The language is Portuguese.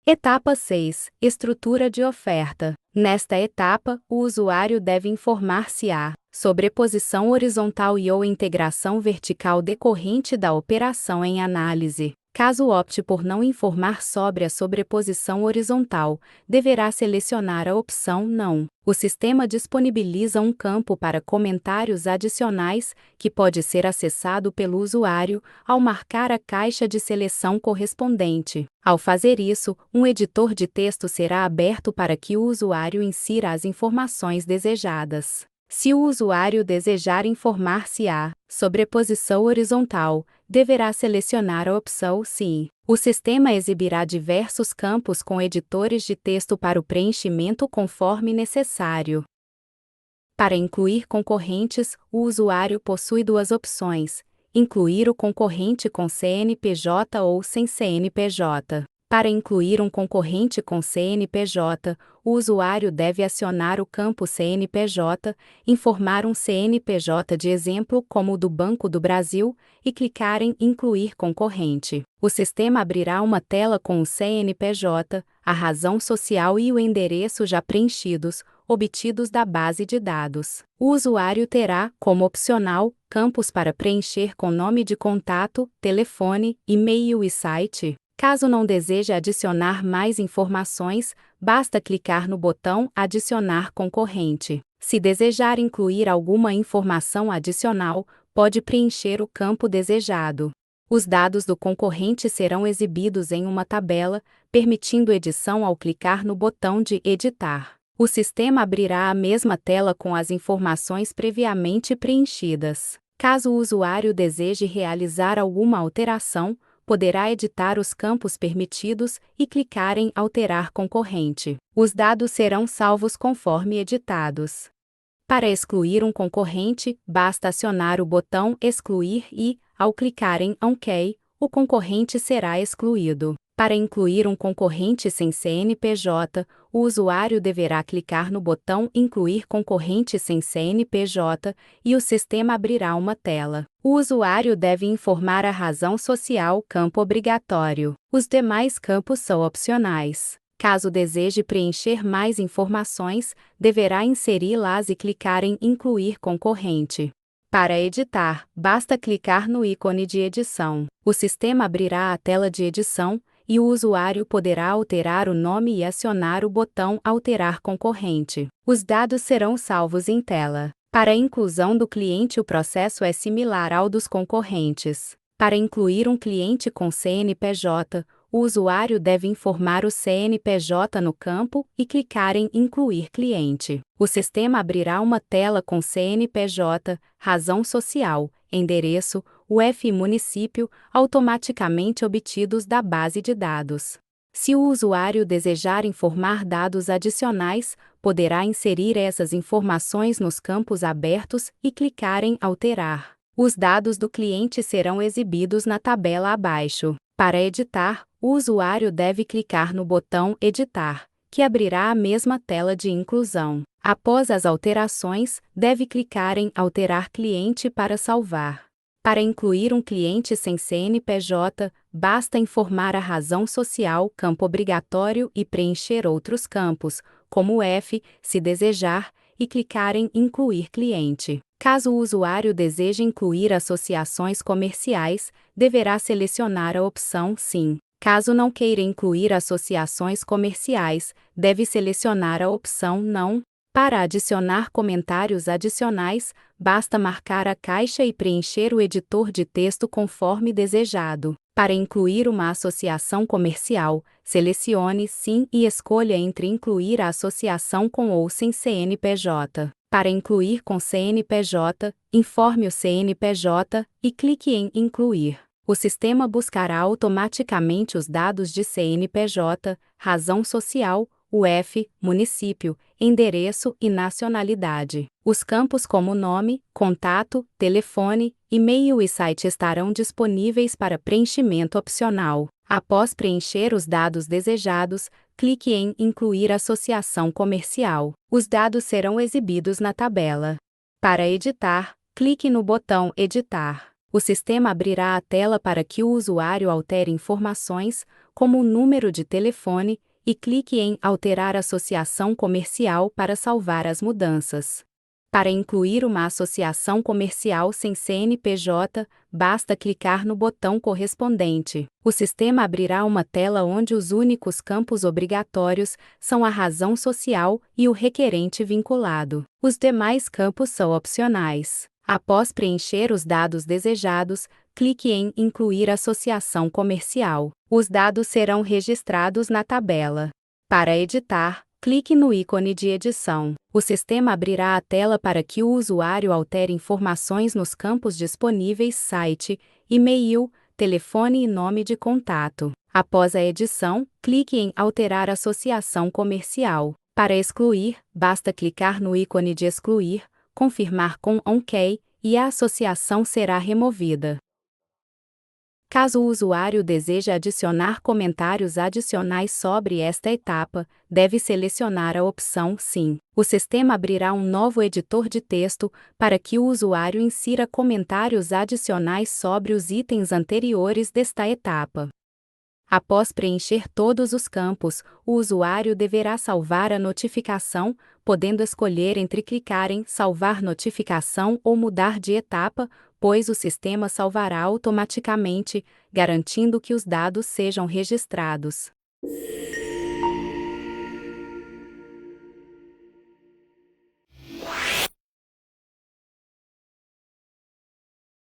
Etapa 6. Estrutura de oferta. Nesta etapa, o usuário deve informar se há sobreposição horizontal e/ou integração vertical decorrente da operação em análise. Caso opte por não informar sobre a sobreposição horizontal, deverá selecionar a opção Não. O sistema disponibiliza um campo para comentários adicionais, que pode ser acessado pelo usuário ao marcar a caixa de seleção correspondente. Ao fazer isso, um editor de texto será aberto para que o usuário insira as informações desejadas. Se o usuário desejar informar se há sobreposição horizontal, deverá selecionar a opção Sim. O sistema exibirá diversos campos com editores de texto para o preenchimento conforme necessário. Para incluir concorrentes, o usuário possui duas opções: incluir o concorrente com CNPJ ou sem CNPJ. Para incluir um concorrente com CNPJ, o usuário deve acionar o campo CNPJ, informar um CNPJ de exemplo como o do Banco do Brasil, e clicar em Incluir concorrente. O sistema abrirá uma tela com o CNPJ, a razão social e o endereço já preenchidos, obtidos da base de dados. O usuário terá, como opcional, campos para preencher com nome de contato, telefone, e-mail e site. Caso não deseje adicionar mais informações, basta clicar no botão Adicionar concorrente. Se desejar incluir alguma informação adicional, pode preencher o campo desejado. Os dados do concorrente serão exibidos em uma tabela, permitindo edição ao clicar no botão de Editar. O sistema abrirá a mesma tela com as informações previamente preenchidas. Caso o usuário deseje realizar alguma alteração, poderá editar os campos permitidos e clicar em Alterar concorrente. Os dados serão salvos conforme editados. Para excluir um concorrente, basta acionar o botão Excluir e, ao clicar em OK, o concorrente será excluído. Para incluir um concorrente sem CNPJ, o usuário deverá clicar no botão Incluir concorrente sem CNPJ e o sistema abrirá uma tela. O usuário deve informar a razão social, campo obrigatório. Os demais campos são opcionais. Caso deseje preencher mais informações, deverá inseri-las e clicar em Incluir concorrente. Para editar, basta clicar no ícone de edição. O sistema abrirá a tela de edição, e o usuário poderá alterar o nome e acionar o botão Alterar concorrente. Os dados serão salvos em tela. Para a inclusão do cliente, o processo é similar ao dos concorrentes. Para incluir um cliente com CNPJ, o usuário deve informar o CNPJ no campo e clicar em Incluir cliente. O sistema abrirá uma tela com CNPJ, razão social, endereço, UF e município, automaticamente obtidos da base de dados. Se o usuário desejar informar dados adicionais, poderá inserir essas informações nos campos abertos e clicar em Alterar. Os dados do cliente serão exibidos na tabela abaixo. Para editar, o usuário deve clicar no botão Editar, que abrirá a mesma tela de inclusão. Após as alterações, deve clicar em Alterar cliente para salvar. Para incluir um cliente sem CNPJ, basta informar a razão social, campo obrigatório e preencher outros campos, como o F, se desejar, e clicar em Incluir cliente. Caso o usuário deseje incluir associações comerciais, deverá selecionar a opção Sim. Caso não queira incluir associações comerciais, deve selecionar a opção Não. Para adicionar comentários adicionais, basta marcar a caixa e preencher o editor de texto conforme desejado. Para incluir uma associação comercial, selecione Sim e escolha entre incluir a associação com ou sem CNPJ. Para incluir com CNPJ, informe o CNPJ e clique em Incluir. O sistema buscará automaticamente os dados de CNPJ, razão social, UF, município, endereço e nacionalidade. Os campos como nome, contato, telefone, e-mail e site estarão disponíveis para preenchimento opcional. Após preencher os dados desejados, clique em Incluir associação comercial. Os dados serão exibidos na tabela. Para editar, clique no botão Editar. O sistema abrirá a tela para que o usuário altere informações, como o número de telefone, e clique em Alterar associação comercial para salvar as mudanças. Para incluir uma associação comercial sem CNPJ, basta clicar no botão correspondente. O sistema abrirá uma tela onde os únicos campos obrigatórios são a razão social e o requerente vinculado. Os demais campos são opcionais. Após preencher os dados desejados, clique em Incluir associação comercial. Os dados serão registrados na tabela. Para editar, clique no ícone de edição. O sistema abrirá a tela para que o usuário altere informações nos campos disponíveis: site, e-mail, telefone e nome de contato. Após a edição, clique em Alterar associação comercial. Para excluir, basta clicar no ícone de excluir, confirmar com OK, e a associação será removida. Caso o usuário deseje adicionar comentários adicionais sobre esta etapa, deve selecionar a opção Sim. O sistema abrirá um novo editor de texto para que o usuário insira comentários adicionais sobre os itens anteriores desta etapa. Após preencher todos os campos, o usuário deverá salvar a notificação, podendo escolher entre clicar em Salvar notificação ou mudar de etapa, pois o sistema salvará automaticamente, garantindo que os dados sejam registrados.